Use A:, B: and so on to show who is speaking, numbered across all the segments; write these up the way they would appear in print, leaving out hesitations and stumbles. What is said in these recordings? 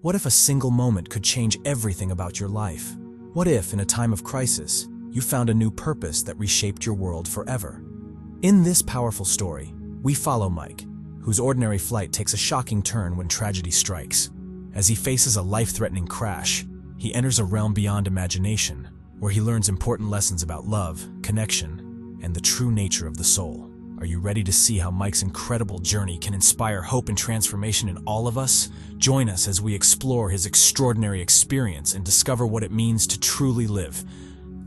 A: What if a single moment could change everything about your life? What if, in a time of crisis, you found a new purpose that reshaped your world forever? In this powerful story, we follow Mike, whose ordinary flight takes a shocking turn when tragedy strikes. As he faces a life-threatening crash, he enters a realm beyond imagination, where he learns important lessons about love, connection, and the true nature of the soul. Are you ready to see how Mike's incredible journey can inspire hope and transformation in all of us? Join us as we explore his extraordinary experience and discover what it means to truly live.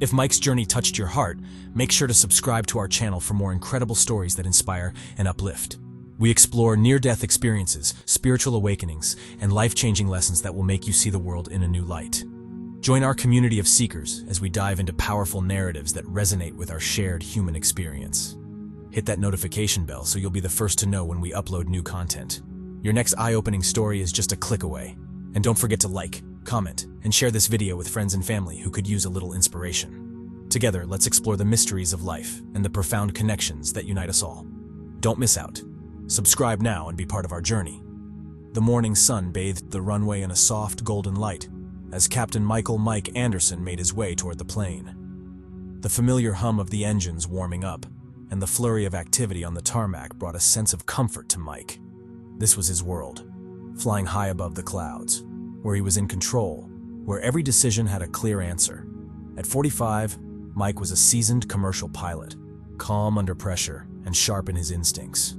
A: If Mike's journey touched your heart, make sure to subscribe to our channel for more incredible stories that inspire and uplift. We explore near-death experiences, spiritual awakenings, and life-changing lessons that will make you see the world in a new light. Join our community of seekers as we dive into powerful narratives that resonate with our shared human experience. Hit that notification bell so you'll be the first to know when we upload new content. Your next eye-opening story is just a click away. And don't forget to like, comment, and share this video with friends and family who could use a little inspiration. Together, let's explore the mysteries of life and the profound connections that unite us all. Don't miss out. Subscribe now and be part of our journey. The morning sun bathed the runway in a soft golden light as Captain Mike Anderson made his way toward the plane. The familiar hum of the engines warming up and the flurry of activity on the tarmac brought a sense of comfort to Mike. This was his world, flying high above the clouds, where he was in control, where every decision had a clear answer. At 45, Mike was a seasoned commercial pilot, calm under pressure and sharp in his instincts.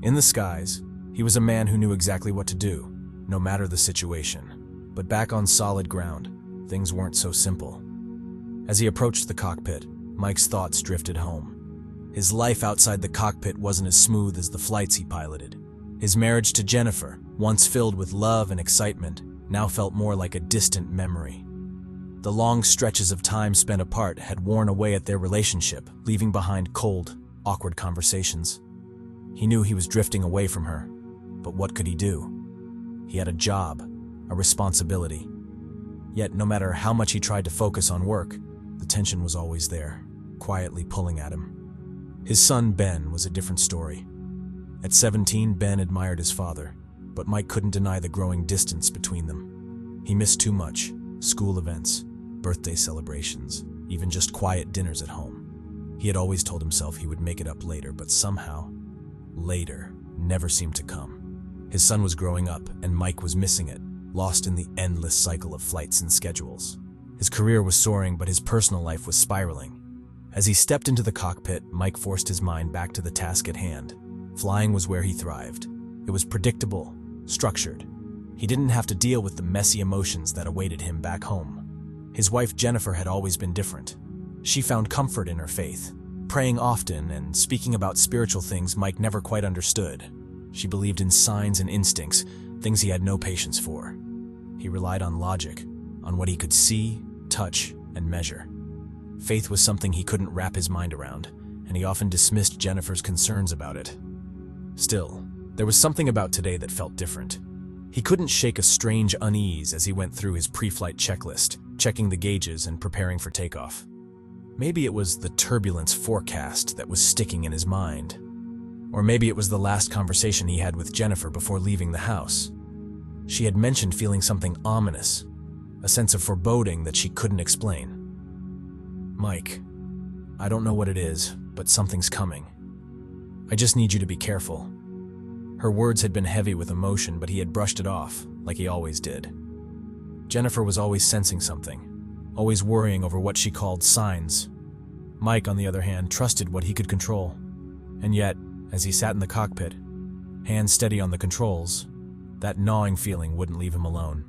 A: In the skies, he was a man who knew exactly what to do, no matter the situation. But back on solid ground, things weren't so simple. As he approached the cockpit, Mike's thoughts drifted home. His life outside the cockpit wasn't as smooth as the flights he piloted. His marriage to Jennifer, once filled with love and excitement, now felt more like a distant memory. The long stretches of time spent apart had worn away at their relationship, leaving behind cold, awkward conversations. He knew he was drifting away from her, but what could he do? He had a job, a responsibility. Yet, no matter how much he tried to focus on work, the tension was always there, quietly pulling at him. His son, Ben, was a different story. At 17, Ben admired his father, but Mike couldn't deny the growing distance between them. He missed too much: school events, birthday celebrations, even just quiet dinners at home. He had always told himself he would make it up later, but somehow, later never seemed to come. His son was growing up, and Mike was missing it, lost in the endless cycle of flights and schedules. His career was soaring, but his personal life was spiraling. As he stepped into the cockpit, Mike forced his mind back to the task at hand. Flying was where he thrived. It was predictable, structured. He didn't have to deal with the messy emotions that awaited him back home. His wife Jennifer had always been different. She found comfort in her faith, praying often and speaking about spiritual things Mike never quite understood. She believed in signs and instincts, things he had no patience for. He relied on logic, on what he could see, touch, and measure. Faith was something he couldn't wrap his mind around, and he often dismissed Jennifer's concerns about it. Still, there was something about today that felt different. He couldn't shake a strange unease as he went through his pre-flight checklist, checking the gauges and preparing for takeoff. Maybe it was the turbulence forecast that was sticking in his mind. Or maybe it was the last conversation he had with Jennifer before leaving the house. She had mentioned feeling something ominous, a sense of foreboding that she couldn't explain. "Mike, I don't know what it is, but something's coming. I just need you to be careful." Her words had been heavy with emotion, but he had brushed it off, like he always did. Jennifer was always sensing something, always worrying over what she called signs. Mike, on the other hand, trusted what he could control. And yet, as he sat in the cockpit, hands steady on the controls, that gnawing feeling wouldn't leave him alone.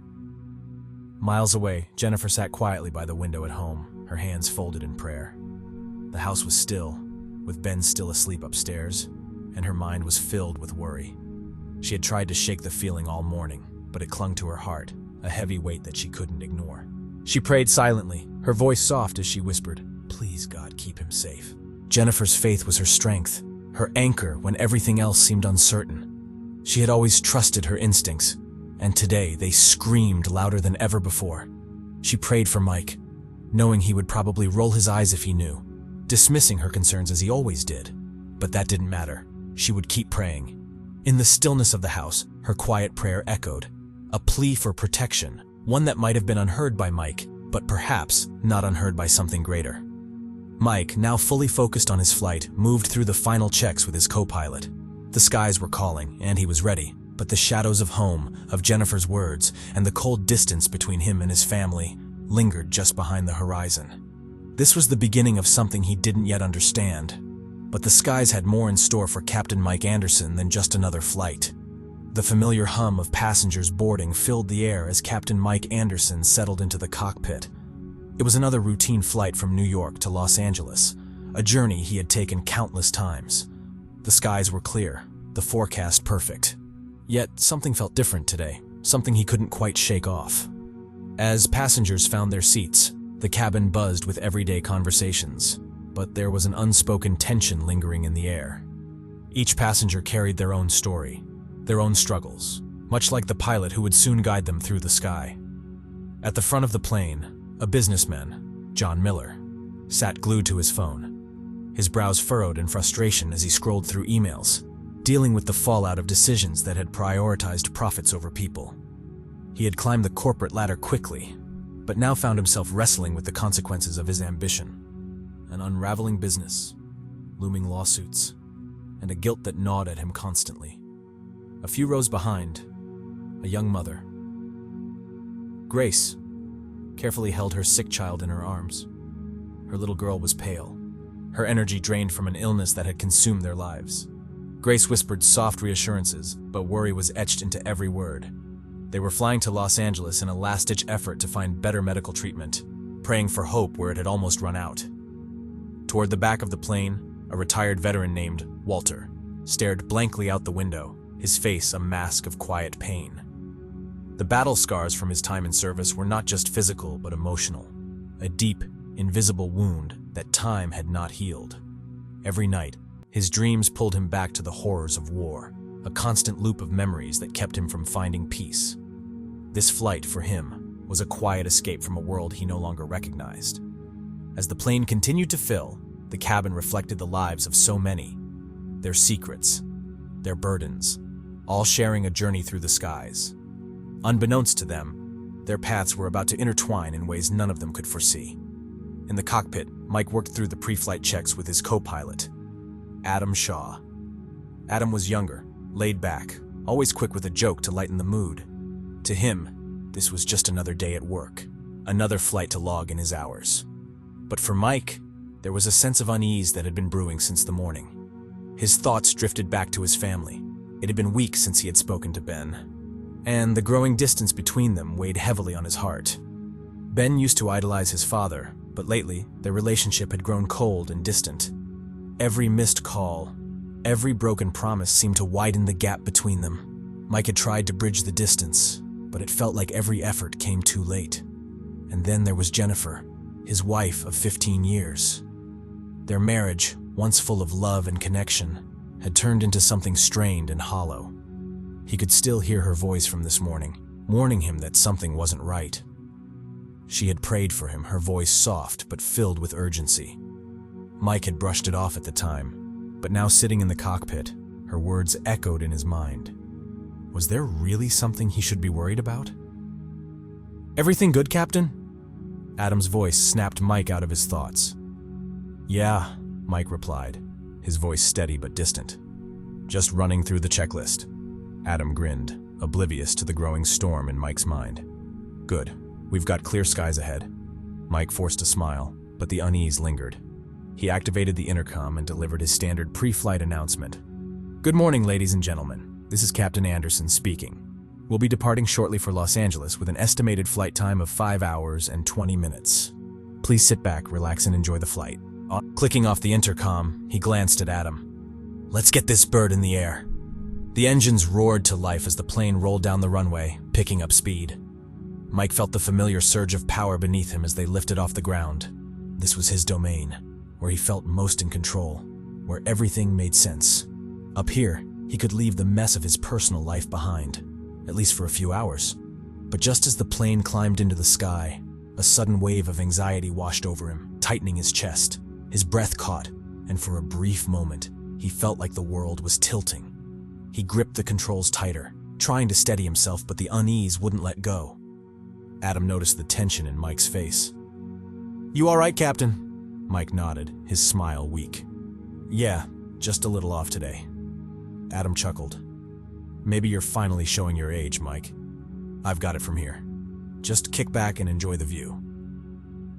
A: Miles away, Jennifer sat quietly by the window at home, her hands folded in prayer. The house was still, with Ben still asleep upstairs, and her mind was filled with worry. She had tried to shake the feeling all morning, but it clung to her heart, a heavy weight that she couldn't ignore. She prayed silently, her voice soft as she whispered, "Please, God, keep him safe." Jennifer's faith was her strength, her anchor when everything else seemed uncertain. She had always trusted her instincts, and today they screamed louder than ever before. She prayed for Mike, knowing he would probably roll his eyes if he knew, dismissing her concerns as he always did. But that didn't matter. She would keep praying. In the stillness of the house, her quiet prayer echoed, A plea for protection, one that might have been unheard by Mike, but perhaps not unheard by something greater. Mike, now fully focused on his flight, moved through the final checks with his co-pilot. The skies were calling, and he was ready, but the shadows of home, of Jennifer's words, and the cold distance between him and his family lingered just behind the horizon. This was the beginning of something he didn't yet understand, but the skies had more in store for Captain Mike Anderson than just another flight. The familiar hum of passengers boarding filled the air as Captain Mike Anderson settled into the cockpit. It was another routine flight from New York to Los Angeles, a journey he had taken countless times. The skies were clear, the forecast perfect. Yet something felt different today, something he couldn't quite shake off. As passengers found their seats, the cabin buzzed with everyday conversations, but there was an unspoken tension lingering in the air. Each passenger carried their own story, their own struggles, much like the pilot who would soon guide them through the sky. At the front of the plane, a businessman, John Miller, sat glued to his phone, his brows furrowed in frustration as he scrolled through emails, dealing with the fallout of decisions that had prioritized profits over people. He had climbed the corporate ladder quickly, but now found himself wrestling with the consequences of his ambition. An unraveling business, looming lawsuits, and a guilt that gnawed at him constantly. A few rows behind, a young mother, Grace, carefully held her sick child in her arms. Her little girl was pale, her energy drained from an illness that had consumed their lives. Grace whispered soft reassurances, but worry was etched into every word. They were flying to Los Angeles in a last-ditch effort to find better medical treatment, praying for hope where it had almost run out. Toward the back of the plane, a retired veteran named Walter stared blankly out the window, his face a mask of quiet pain. The battle scars from his time in service were not just physical but emotional, a deep, invisible wound that time had not healed. Every night, his dreams pulled him back to the horrors of war, a constant loop of memories that kept him from finding peace. This flight, for him, was a quiet escape from a world he no longer recognized. As the plane continued to fill, the cabin reflected the lives of so many, their secrets, their burdens, all sharing a journey through the skies. Unbeknownst to them, their paths were about to intertwine in ways none of them could foresee. In the cockpit, Mike worked through the pre-flight checks with his co-pilot, Adam Shaw. Adam was younger, laid back, always quick with a joke to lighten the mood. To him, this was just another day at work, another flight to log in his hours. But for Mike, there was a sense of unease that had been brewing since the morning. His thoughts drifted back to his family. It had been weeks since he had spoken to Ben, and the growing distance between them weighed heavily on his heart. Ben used to idolize his father, but lately, their relationship had grown cold and distant. Every missed call, every broken promise seemed to widen the gap between them. Mike had tried to bridge the distance, but it felt like every effort came too late. And then there was Jennifer, his wife of 15 years. Their marriage, once full of love and connection, had turned into something strained and hollow. He could still hear her voice from this morning, warning him that something wasn't right. She had prayed for him, her voice soft but filled with urgency. Mike had brushed it off at the time, but now sitting in the cockpit, her words echoed in his mind. Was there really something he should be worried about? "Everything good, Captain?" Adam's voice snapped Mike out of his thoughts. "Yeah," Mike replied, his voice steady but distant. "Just running through the checklist." Adam grinned, oblivious to the growing storm in Mike's mind. "Good. We've got clear skies ahead." Mike forced a smile, but the unease lingered. He activated the intercom and delivered his standard pre-flight announcement. "Good morning, ladies and gentlemen. This is Captain Anderson speaking. We'll be departing shortly for Los Angeles with an estimated flight time of 5 hours and 20 minutes. Please sit back, relax, and enjoy the flight." Clicking off the intercom, he glanced at Adam. "Let's get this bird in the air." The engines roared to life as the plane rolled down the runway, picking up speed. Mike felt the familiar surge of power beneath him as they lifted off the ground. This was his domain, where he felt most in control, where everything made sense. Up here, he could leave the mess of his personal life behind, at least for a few hours. But just as the plane climbed into the sky, a sudden wave of anxiety washed over him, tightening his chest. His breath caught, and for a brief moment, he felt like the world was tilting. He gripped the controls tighter, trying to steady himself, but the unease wouldn't let go. Adam noticed the tension in Mike's face. "You all right, Captain?" Mike nodded, his smile weak. "Yeah, just a little off today." Adam chuckled. "Maybe you're finally showing your age, Mike. I've got it from here. Just kick back and enjoy the view."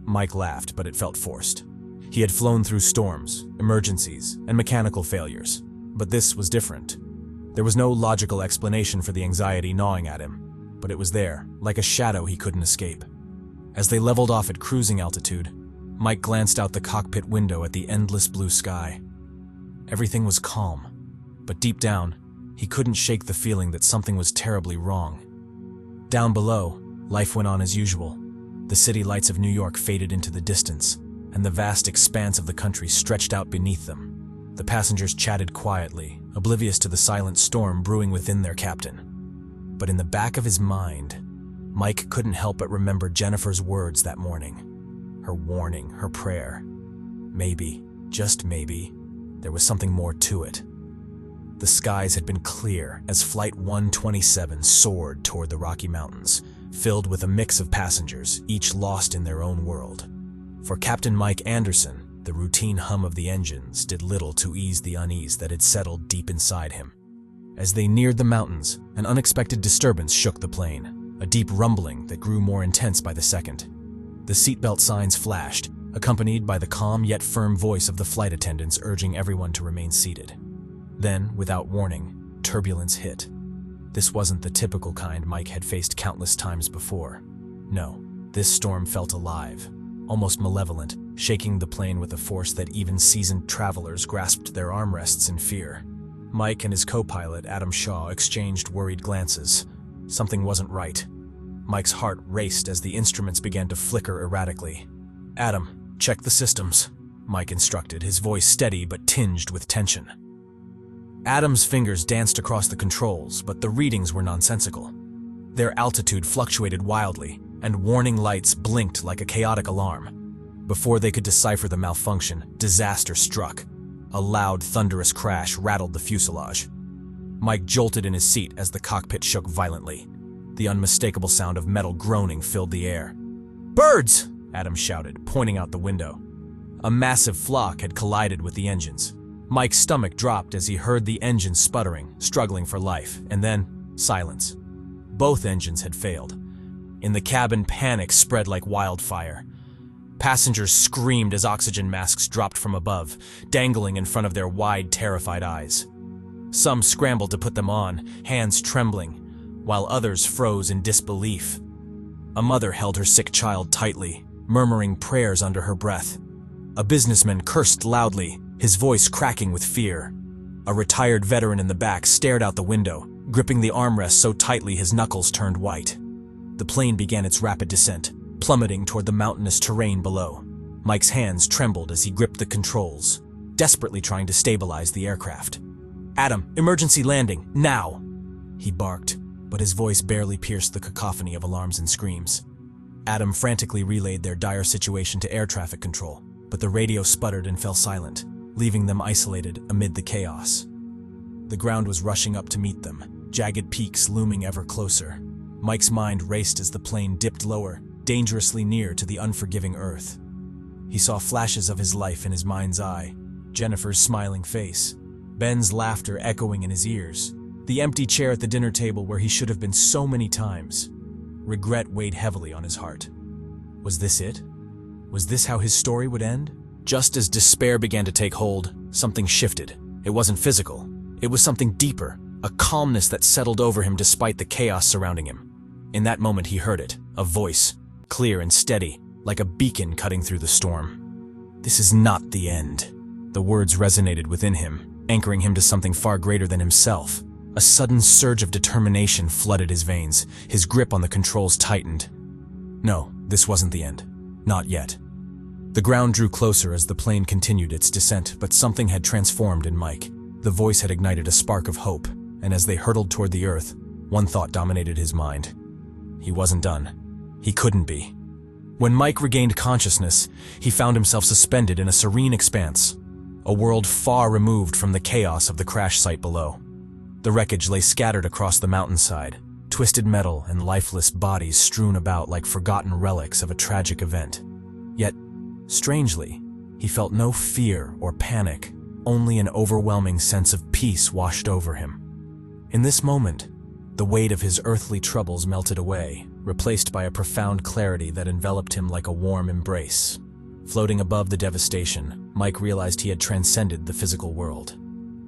A: Mike laughed, but it felt forced. He had flown through storms, emergencies, and mechanical failures, but this was different. There was no logical explanation for the anxiety gnawing at him, but it was there, like a shadow he couldn't escape. As they leveled off at cruising altitude, Mike glanced out the cockpit window at the endless blue sky. Everything was calm, but deep down, he couldn't shake the feeling that something was terribly wrong. Down below, life went on as usual. The city lights of New York faded into the distance, and the vast expanse of the country stretched out beneath them. The passengers chatted quietly, oblivious to the silent storm brewing within their captain. But in the back of his mind, Mike couldn't help but remember Jennifer's words that morning. Her warning, her prayer. Maybe, just maybe, there was something more to it. The skies had been clear as Flight 127 soared toward the Rocky Mountains, filled with a mix of passengers, each lost in their own world. For Captain Mike Anderson, the routine hum of the engines did little to ease the unease that had settled deep inside him. As they neared the mountains, an unexpected disturbance shook the plane, a deep rumbling that grew more intense by the second. The seatbelt signs flashed, accompanied by the calm yet firm voice of the flight attendants urging everyone to remain seated. Then, without warning, turbulence hit. This wasn't the typical kind Mike had faced countless times before. No, this storm felt alive, almost malevolent, shaking the plane with a force that even seasoned travelers grasped their armrests in fear. Mike and his co-pilot, Adam Shaw, exchanged worried glances. Something wasn't right. Mike's heart raced as the instruments began to flicker erratically. "Adam, check the systems," Mike instructed, his voice steady but tinged with tension. Adam's fingers danced across the controls, but the readings were nonsensical. Their altitude fluctuated wildly, and warning lights blinked like a chaotic alarm. Before they could decipher the malfunction, disaster struck. A loud, thunderous crash rattled the fuselage. Mike jolted in his seat as the cockpit shook violently. The unmistakable sound of metal groaning filled the air. "Birds!" Adam shouted, pointing out the window. A massive flock had collided with the engines. Mike's stomach dropped as he heard the engine sputtering, struggling for life, and then silence. Both engines had failed. In the cabin, panic spread like wildfire. Passengers screamed as oxygen masks dropped from above, dangling in front of their wide, terrified eyes. Some scrambled to put them on, hands trembling, while others froze in disbelief. A mother held her sick child tightly, murmuring prayers under her breath. A businessman cursed loudly, his voice cracking with fear. A retired veteran in the back stared out the window, gripping the armrest so tightly his knuckles turned white. The plane began its rapid descent, plummeting toward the mountainous terrain below. Mike's hands trembled as he gripped the controls, desperately trying to stabilize the aircraft. "Adam, emergency landing, now!" he barked, but his voice barely pierced the cacophony of alarms and screams. Adam frantically relayed their dire situation to air traffic control, but the radio sputtered and fell silent, leaving them isolated amid the chaos. The ground was rushing up to meet them, jagged peaks looming ever closer. Mike's mind raced as the plane dipped lower, dangerously near to the unforgiving earth. He saw flashes of his life in his mind's eye, Jennifer's smiling face, Ben's laughter echoing in his ears, the empty chair at the dinner table where he should have been so many times. Regret weighed heavily on his heart. Was this it? Was this how his story would end? Just as despair began to take hold, something shifted. It wasn't physical. It was something deeper, a calmness that settled over him despite the chaos surrounding him. In that moment he heard it, a voice, clear and steady, like a beacon cutting through the storm. "This is not the end." The words resonated within him, anchoring him to something far greater than himself. A sudden surge of determination flooded his veins, his grip on the controls tightened. No, this wasn't the end. Not yet. The ground drew closer as the plane continued its descent, but something had transformed in Mike. The voice had ignited a spark of hope, and as they hurtled toward the earth, one thought dominated his mind. He wasn't done. He couldn't be. When Mike regained consciousness, he found himself suspended in a serene expanse, a world far removed from the chaos of the crash site below. The wreckage lay scattered across the mountainside, twisted metal and lifeless bodies strewn about like forgotten relics of a tragic event. Yet, strangely, he felt no fear or panic, only an overwhelming sense of peace washed over him. In this moment, the weight of his earthly troubles melted away, replaced by a profound clarity that enveloped him like a warm embrace. Floating above the devastation, Mike realized he had transcended the physical world.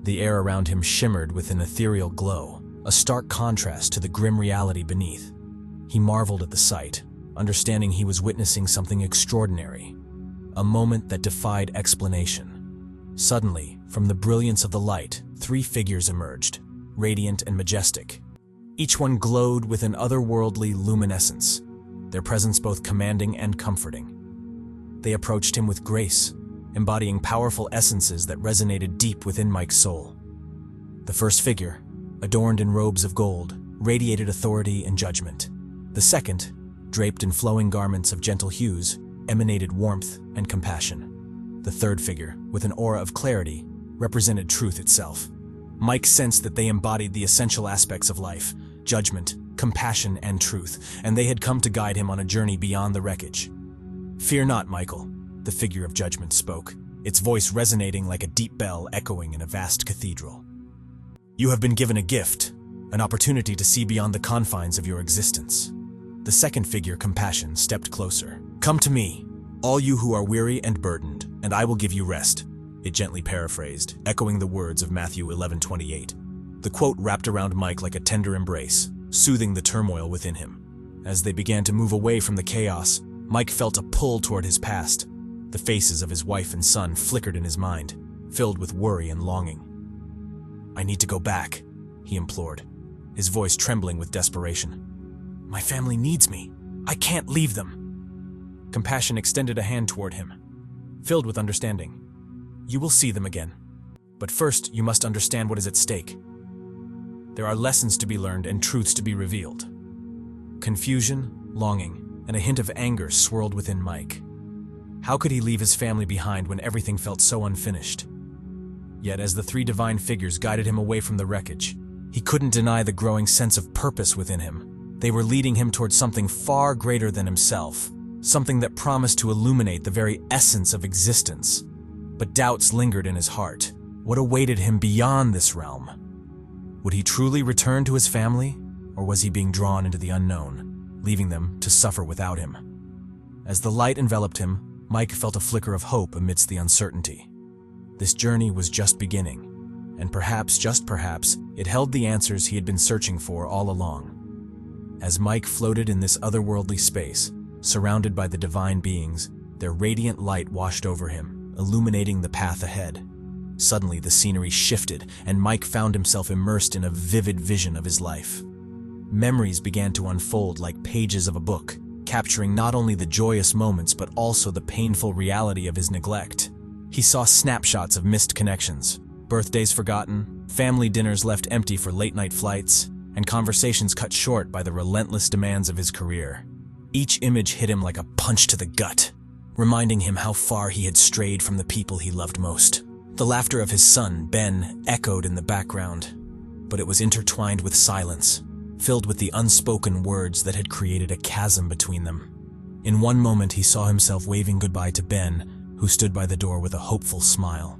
A: The air around him shimmered with an ethereal glow, a stark contrast to the grim reality beneath. He marveled at the sight, understanding he was witnessing something extraordinary, a moment that defied explanation. Suddenly, from the brilliance of the light, 3 figures emerged, radiant and majestic. Each one glowed with an otherworldly luminescence, their presence both commanding and comforting. They approached him with grace, embodying powerful essences that resonated deep within Mike's soul. The first figure, adorned in robes of gold, radiated authority and judgment. The second, draped in flowing garments of gentle hues, emanated warmth and compassion. The third figure, with an aura of clarity, represented truth itself. Mike sensed that they embodied the essential aspects of life: judgment, compassion, and truth, and they had come to guide him on a journey beyond the wreckage. "Fear not, Michael," the figure of judgment spoke, its voice resonating like a deep bell echoing in a vast cathedral. "You have been given a gift, an opportunity to see beyond the confines of your existence." The second figure, compassion, stepped closer. "Come to me, all you who are weary and burdened, and I will give you rest," it gently paraphrased, echoing the words of Matthew 11:28. The quote wrapped around Mike like a tender embrace, soothing the turmoil within him. As they began to move away from the chaos, Mike felt a pull toward his past. The faces of his wife and son flickered in his mind, filled with worry and longing. "I need to go back," he implored, his voice trembling with desperation. "My family needs me. I can't leave them." Compassion extended a hand toward him, filled with understanding. "You will see them again. But first, you must understand what is at stake. There are lessons to be learned and truths to be revealed." Confusion, longing, and a hint of anger swirled within Mike. How could he leave his family behind when everything felt so unfinished? Yet as the 3 divine figures guided him away from the wreckage, he couldn't deny the growing sense of purpose within him. They were leading him towards something far greater than himself, something that promised to illuminate the very essence of existence. But doubts lingered in his heart. What awaited him beyond this realm? Would he truly return to his family, or was he being drawn into the unknown, leaving them to suffer without him? As the light enveloped him, Mike felt a flicker of hope amidst the uncertainty. This journey was just beginning, and perhaps, just perhaps, it held the answers he had been searching for all along. As Mike floated in this otherworldly space, surrounded by the divine beings, their radiant light washed over him, illuminating the path ahead. Suddenly, the scenery shifted, and Mike found himself immersed in a vivid vision of his life. Memories began to unfold like pages of a book, capturing not only the joyous moments but also the painful reality of his neglect. He saw snapshots of missed connections, birthdays forgotten, family dinners left empty for late-night flights, and conversations cut short by the relentless demands of his career. Each image hit him like a punch to the gut, reminding him how far he had strayed from the people he loved most. The laughter of his son, Ben, echoed in the background, but it was intertwined with silence, filled with the unspoken words that had created a chasm between them. In one moment, he saw himself waving goodbye to Ben, who stood by the door with a hopeful smile,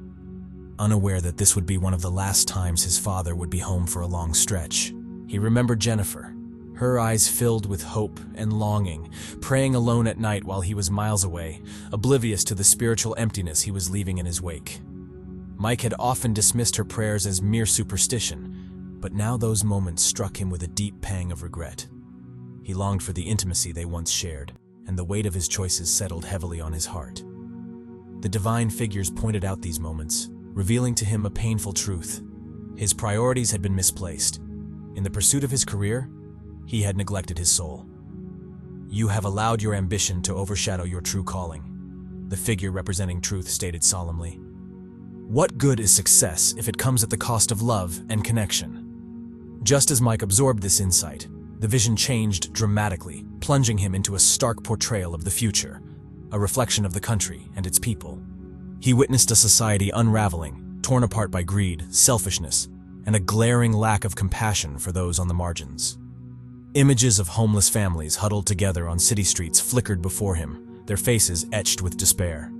A: unaware that this would be one of the last times his father would be home for a long stretch. He remembered Jennifer, her eyes filled with hope and longing, praying alone at night while he was miles away, oblivious to the spiritual emptiness he was leaving in his wake. Mike had often dismissed her prayers as mere superstition, but now those moments struck him with a deep pang of regret. He longed for the intimacy they once shared, and the weight of his choices settled heavily on his heart. The divine figures pointed out these moments, revealing to him a painful truth. His priorities had been misplaced. In the pursuit of his career, he had neglected his soul. "You have allowed your ambition to overshadow your true calling," the figure representing truth stated solemnly. "What good is success if it comes at the cost of love and connection?" Just as Mike absorbed this insight, the vision changed dramatically, plunging him into a stark portrayal of the future, a reflection of the country and its people. He witnessed a society unraveling, torn apart by greed, selfishness, and a glaring lack of compassion for those on the margins. Images of homeless families huddled together on city streets flickered before him, their faces etched with despair.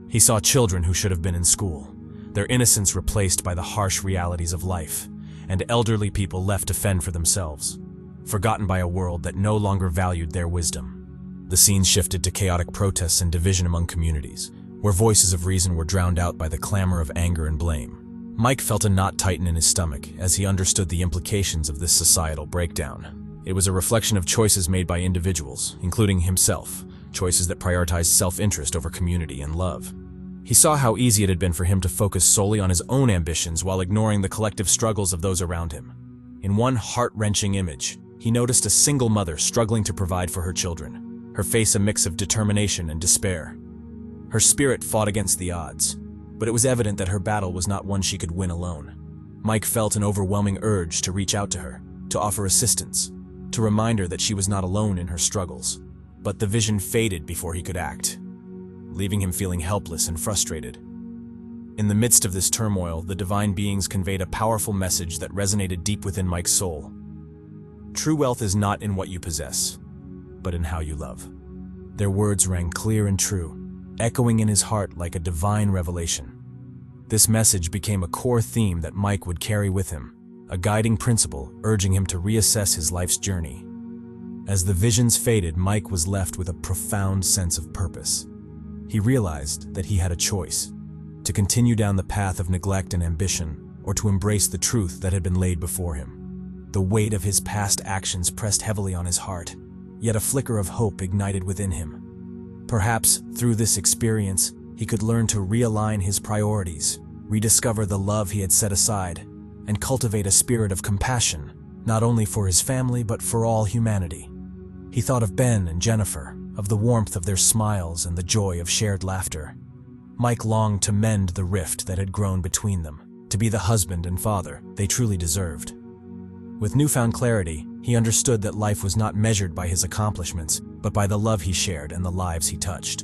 A: He saw children who should have been in school, their innocence replaced by the harsh realities of life, and elderly people left to fend for themselves, forgotten by a world that no longer valued their wisdom. The scene shifted to chaotic protests and division among communities, where voices of reason were drowned out by the clamor of anger and blame. Mike felt a knot tighten in his stomach as he understood the implications of this societal breakdown. It was a reflection of choices made by individuals, including himself, choices that prioritized self-interest over community and love. He saw how easy it had been for him to focus solely on his own ambitions while ignoring the collective struggles of those around him. In one heart-wrenching image, he noticed a single mother struggling to provide for her children, her face a mix of determination and despair. Her spirit fought against the odds, but it was evident that her battle was not one she could win alone. Mike felt an overwhelming urge to reach out to her, to offer assistance, to remind her that she was not alone in her struggles. But the vision faded before he could act, leaving him feeling helpless and frustrated. In the midst of this turmoil, the divine beings conveyed a powerful message that resonated deep within Mike's soul. True wealth is not in what you possess, but in how you love. Their words rang clear and true, echoing in his heart like a divine revelation. This message became a core theme that Mike would carry with him, a guiding principle urging him to reassess his life's journey. As the visions faded, Mike was left with a profound sense of purpose. He realized that he had a choice: to continue down the path of neglect and ambition, or to embrace the truth that had been laid before him. The weight of his past actions pressed heavily on his heart, yet a flicker of hope ignited within him. Perhaps through this experience, he could learn to realign his priorities, rediscover the love he had set aside, and cultivate a spirit of compassion, not only for his family but for all humanity. He thought of Ben and Jennifer, of the warmth of their smiles and the joy of shared laughter. Mike longed to mend the rift that had grown between them, to be the husband and father they truly deserved. With newfound clarity, he understood that life was not measured by his accomplishments, but by the love he shared and the lives he touched.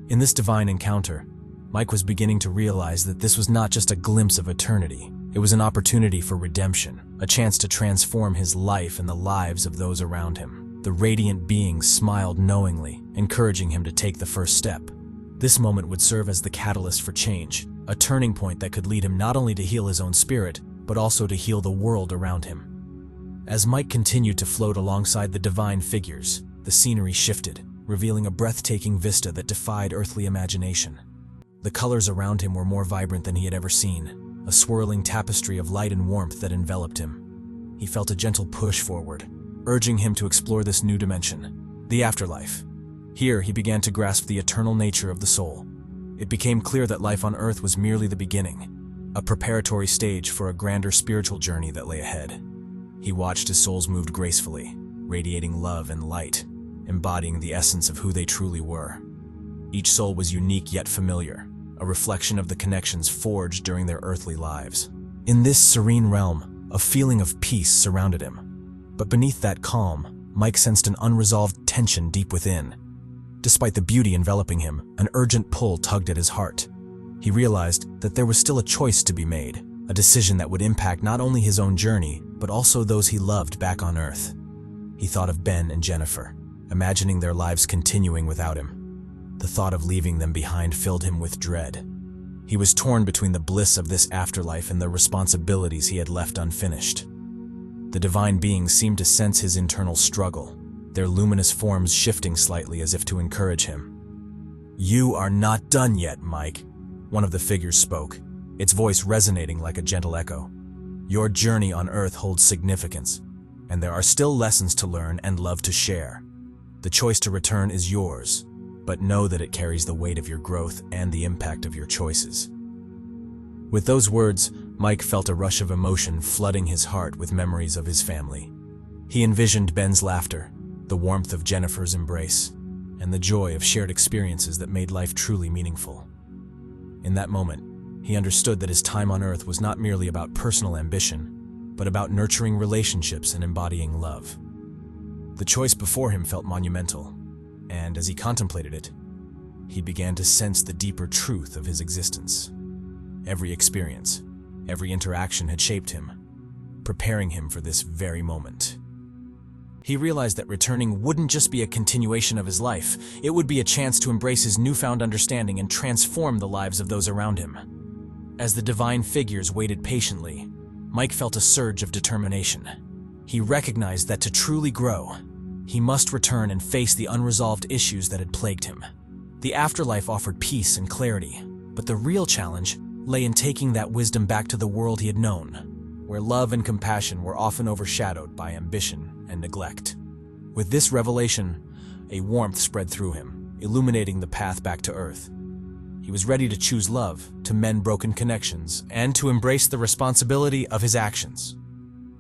A: In this divine encounter, Mike was beginning to realize that this was not just a glimpse of eternity. It was an opportunity for redemption, a chance to transform his life and the lives of those around him. The radiant being smiled knowingly, encouraging him to take the first step. This moment would serve as the catalyst for change, a turning point that could lead him not only to heal his own spirit, but also to heal the world around him. As Mike continued to float alongside the divine figures, the scenery shifted, revealing a breathtaking vista that defied earthly imagination. The colors around him were more vibrant than he had ever seen, a swirling tapestry of light and warmth that enveloped him. He felt a gentle push forward, urging him to explore this new dimension, the afterlife. Here, he began to grasp the eternal nature of the soul. It became clear that life on earth was merely the beginning, a preparatory stage for a grander spiritual journey that lay ahead. He watched as souls moved gracefully, radiating love and light, embodying the essence of who they truly were. Each soul was unique yet familiar, a reflection of the connections forged during their earthly lives. In this serene realm, a feeling of peace surrounded him. But beneath that calm, Mike sensed an unresolved tension deep within. Despite the beauty enveloping him, an urgent pull tugged at his heart. He realized that there was still a choice to be made, a decision that would impact not only his own journey, but also those he loved back on Earth. He thought of Ben and Jennifer, imagining their lives continuing without him. The thought of leaving them behind filled him with dread. He was torn between the bliss of this afterlife and the responsibilities he had left unfinished. The divine beings seemed to sense his internal struggle, their luminous forms shifting slightly as if to encourage him. "You are not done yet, Mike," one of the figures spoke, its voice resonating like a gentle echo. "Your journey on Earth holds significance, and there are still lessons to learn and love to share. The choice to return is yours, but know that it carries the weight of your growth and the impact of your choices." With those words, Mike felt a rush of emotion flooding his heart with memories of his family. He envisioned Ben's laughter, the warmth of Jennifer's embrace, and the joy of shared experiences that made life truly meaningful. In that moment, he understood that his time on Earth was not merely about personal ambition, but about nurturing relationships and embodying love. The choice before him felt monumental, and as he contemplated it, he began to sense the deeper truth of his existence. Every experience, Every interaction had shaped him, preparing him for this very moment. He realized that returning wouldn't just be a continuation of his life, it would be a chance to embrace his newfound understanding and transform the lives of those around him. As the divine figures waited patiently, Mike felt a surge of determination. He recognized that to truly grow, he must return and face the unresolved issues that had plagued him. The afterlife offered peace and clarity, but the real challenge lay in taking that wisdom back to the world he had known, where love and compassion were often overshadowed by ambition and neglect. With this revelation, a warmth spread through him, illuminating the path back to Earth. He was ready to choose love, to mend broken connections, and to embrace the responsibility of his actions.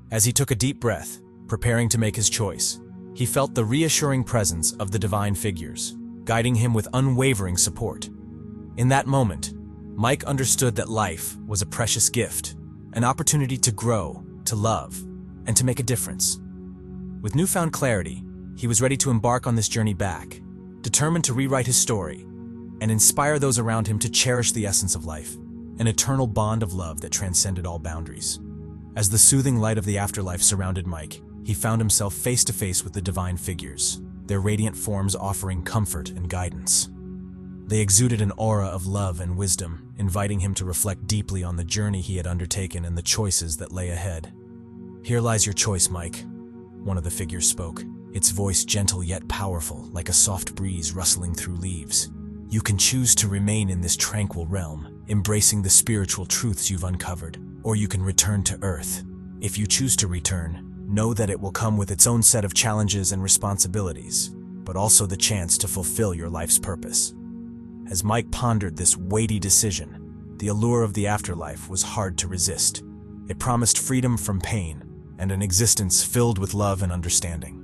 A: As he took a deep breath, preparing to make his choice, he felt the reassuring presence of the divine figures, guiding him with unwavering support. In that moment, Mike understood that life was a precious gift, an opportunity to grow, to love, and to make a difference. With newfound clarity, he was ready to embark on this journey back, determined to rewrite his story and inspire those around him to cherish the essence of life, an eternal bond of love that transcended all boundaries. As the soothing light of the afterlife surrounded Mike, he found himself face to face with the divine figures, their radiant forms offering comfort and guidance. They exuded an aura of love and wisdom, inviting him to reflect deeply on the journey he had undertaken and the choices that lay ahead. "Here lies your choice, Mike," one of the figures spoke, its voice gentle yet powerful, like a soft breeze rustling through leaves. "You can choose to remain in this tranquil realm, embracing the spiritual truths you've uncovered, or you can return to Earth. If you choose to return, know that it will come with its own set of challenges and responsibilities, but also the chance to fulfill your life's purpose." As Mike pondered this weighty decision, the allure of the afterlife was hard to resist. It promised freedom from pain and an existence filled with love and understanding.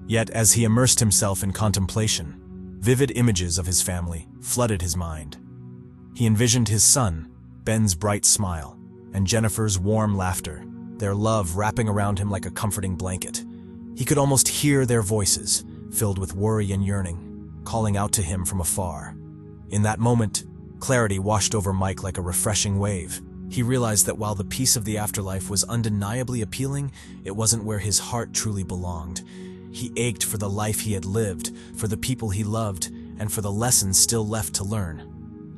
A: Yet, as he immersed himself in contemplation, vivid images of his family flooded his mind. He envisioned his son, Ben's bright smile, and Jennifer's warm laughter, their love wrapping around him like a comforting blanket. He could almost hear their voices, filled with worry and yearning, calling out to him from afar. In that moment, clarity washed over Mike like a refreshing wave. He realized that while the peace of the afterlife was undeniably appealing, it wasn't where his heart truly belonged. He ached for the life he had lived, for the people he loved, and for the lessons still left to learn.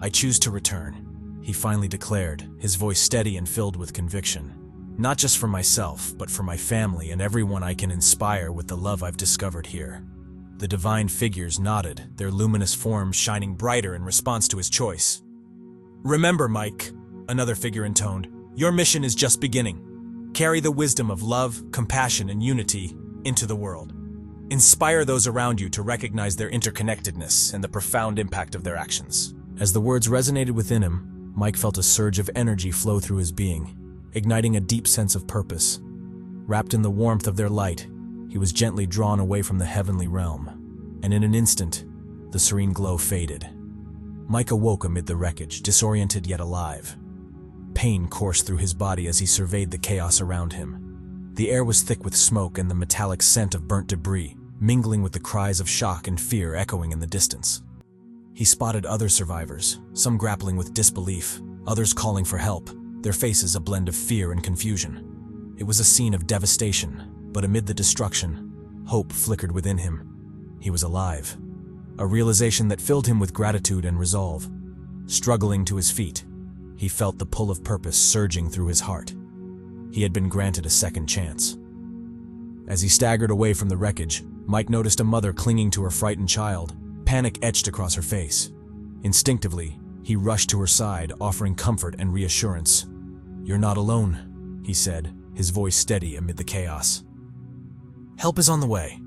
A: "I choose to return," he finally declared, his voice steady and filled with conviction. "Not just for myself, but for my family and everyone I can inspire with the love I've discovered here." The divine figures nodded, their luminous forms shining brighter in response to his choice. "Remember, Mike," another figure intoned, "your mission is just beginning. Carry the wisdom of love, compassion, and unity into the world. Inspire those around you to recognize their interconnectedness and the profound impact of their actions." As the words resonated within him, Mike felt a surge of energy flow through his being, igniting a deep sense of purpose. Wrapped in the warmth of their light, he was gently drawn away from the heavenly realm, and in an instant, the serene glow faded. Mike awoke amid the wreckage, disoriented yet alive. Pain coursed through his body as he surveyed the chaos around him. The air was thick with smoke and the metallic scent of burnt debris, mingling with the cries of shock and fear echoing in the distance. He spotted other survivors, some grappling with disbelief, others calling for help, their faces a blend of fear and confusion. It was a scene of devastation, but amid the destruction, hope flickered within him. He was alive, a realization that filled him with gratitude and resolve. Struggling to his feet, he felt the pull of purpose surging through his heart. He had been granted a second chance. As he staggered away from the wreckage, Mike noticed a mother clinging to her frightened child, panic etched across her face. Instinctively, he rushed to her side, offering comfort and reassurance. "You're not alone," he said, his voice steady amid the chaos. "Help is on the way."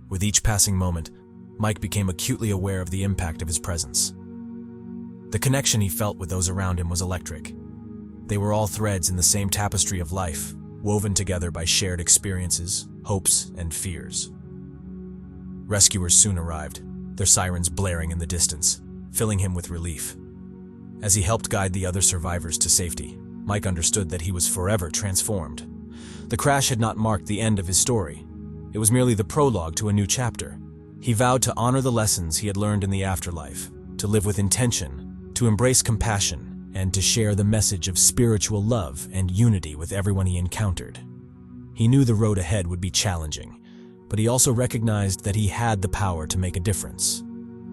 A: With each passing moment, Mike became acutely aware of the impact of his presence. The connection he felt with those around him was electric. They were all threads in the same tapestry of life, woven together by shared experiences, hopes, and fears. Rescuers soon arrived, their sirens blaring in the distance, filling him with relief. As he helped guide the other survivors to safety, Mike understood that he was forever transformed. The crash had not marked the end of his story. It was merely the prologue to a new chapter. He vowed to honor the lessons he had learned in the afterlife, to live with intention, to embrace compassion, and to share the message of spiritual love and unity with everyone he encountered. He knew the road ahead would be challenging, but he also recognized that he had the power to make a difference.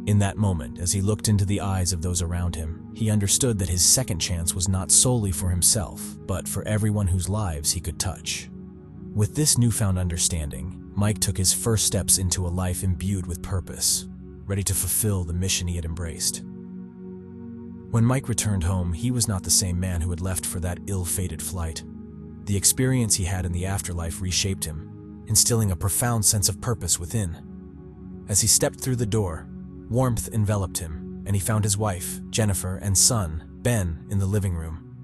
A: In that moment, as he looked into the eyes of those around him, he understood that his second chance was not solely for himself, but for everyone whose lives he could touch. With this newfound understanding, Mike took his first steps into a life imbued with purpose, ready to fulfill the mission he had embraced. When Mike returned home, he was not the same man who had left for that ill-fated flight. The experience he had in the afterlife reshaped him, instilling a profound sense of purpose within. As he stepped through the door, warmth enveloped him, and he found his wife, Jennifer, and son, Ben, in the living room,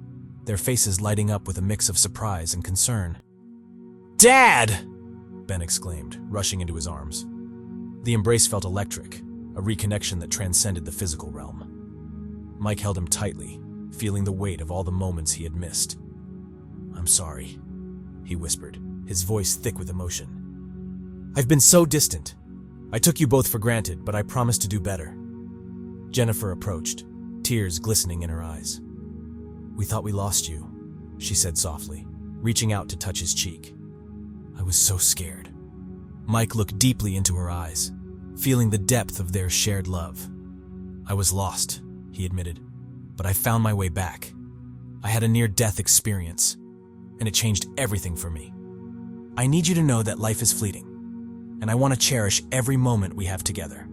A: their faces lighting up with a mix of surprise and concern. "Dad!" Ben exclaimed, rushing into his arms. The embrace felt electric, a reconnection that transcended the physical realm. Mike held him tightly, feeling the weight of all the moments he had missed. "I'm sorry," he whispered, his voice thick with emotion. "I've been so distant. I took you both for granted, but I promised to do better." Jennifer approached, tears glistening in her eyes. "We thought we lost you," she said softly, reaching out to touch his cheek. "I was so scared." Mike looked deeply into her eyes, feeling the depth of their shared love. "I was lost," he admitted, "but I found my way back. I had a near-death experience, and it changed everything for me. I need you to know that life is fleeting, and I want to cherish every moment we have together."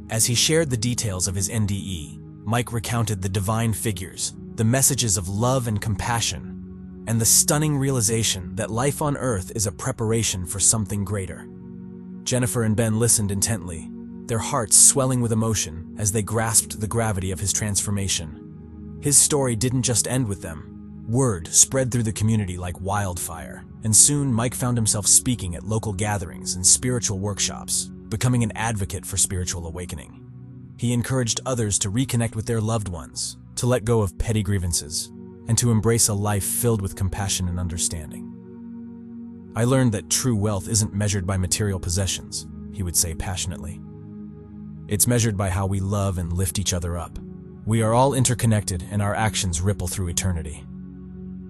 A: As he shared the details of his NDE, Mike recounted the divine figures, the messages of love and compassion, and the stunning realization that life on Earth is a preparation for something greater. Jennifer and Ben listened intently, their hearts swelling with emotion as they grasped the gravity of his transformation. His story didn't just end with them. Word spread through the community like wildfire, and soon Mike found himself speaking at local gatherings and spiritual workshops, becoming an advocate for spiritual awakening. He encouraged others to reconnect with their loved ones, to let go of petty grievances, and to embrace a life filled with compassion and understanding. "I learned that true wealth isn't measured by material possessions," he would say passionately. "It's measured by how we love and lift each other up. We are all interconnected, and our actions ripple through eternity."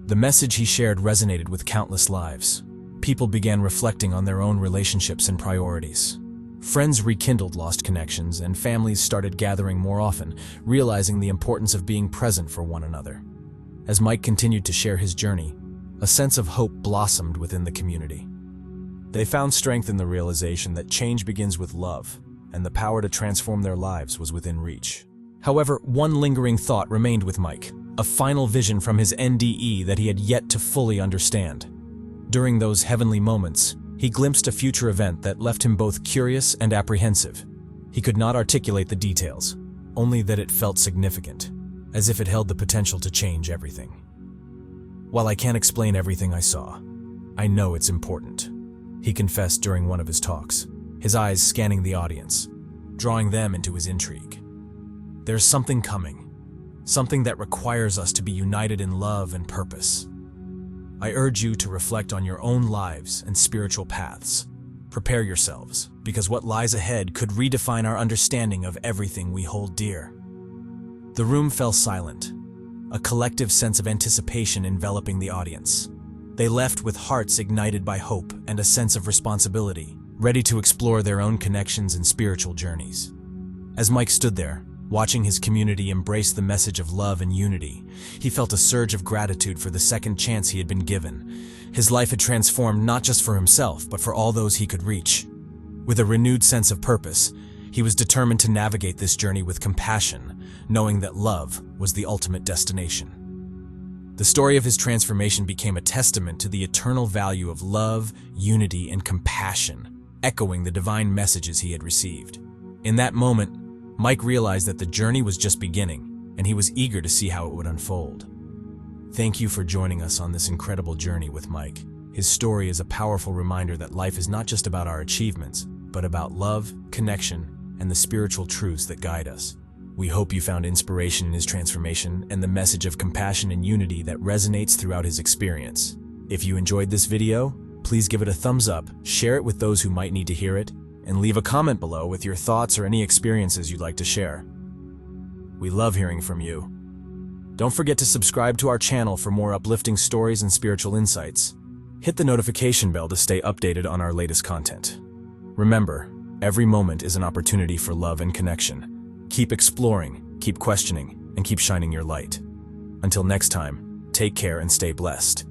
A: The message he shared resonated with countless lives. People began reflecting on their own relationships and priorities. Friends rekindled lost connections, and families started gathering more often, realizing the importance of being present for one another. As Mike continued to share his journey, a sense of hope blossomed within the community. They found strength in the realization that change begins with love, and the power to transform their lives was within reach. However, one lingering thought remained with Mike, a final vision from his NDE that he had yet to fully understand. During those heavenly moments, he glimpsed a future event that left him both curious and apprehensive. He could not articulate the details, only that it felt significant, as if it held the potential to change everything. "While I can't explain everything I saw, I know it's important," he confessed during one of his talks, his eyes scanning the audience, drawing them into his intrigue. "There's something coming, something that requires us to be united in love and purpose. I urge you to reflect on your own lives and spiritual paths. Prepare yourselves, because what lies ahead could redefine our understanding of everything we hold dear." The room fell silent, a collective sense of anticipation enveloping the audience. They left with hearts ignited by hope and a sense of responsibility, ready to explore their own connections and spiritual journeys. As Mike stood there, watching his community embrace the message of love and unity, he felt a surge of gratitude for the second chance he had been given. His life had transformed not just for himself, but for all those he could reach. With a renewed sense of purpose, he was determined to navigate this journey with compassion, knowing that love was the ultimate destination. The story of his transformation became a testament to the eternal value of love, unity, and compassion, echoing the divine messages he had received. In that moment, Mike realized that the journey was just beginning, and he was eager to see how it would unfold. Thank you for joining us on this incredible journey with Mike. His story is a powerful reminder that life is not just about our achievements, but about love, connection, and the spiritual truths that guide us. We hope you found inspiration in his transformation and the message of compassion and unity that resonates throughout his experience. If you enjoyed this video, please give it a thumbs up, share it with those who might need to hear it, and leave a comment below with your thoughts or any experiences you'd like to share. We love hearing from you. Don't forget to subscribe to our channel for more uplifting stories and spiritual insights. Hit the notification bell to stay updated on our latest content. Remember, every moment is an opportunity for love and connection. Keep exploring, keep questioning, and keep shining your light. Until next time, take care and stay blessed.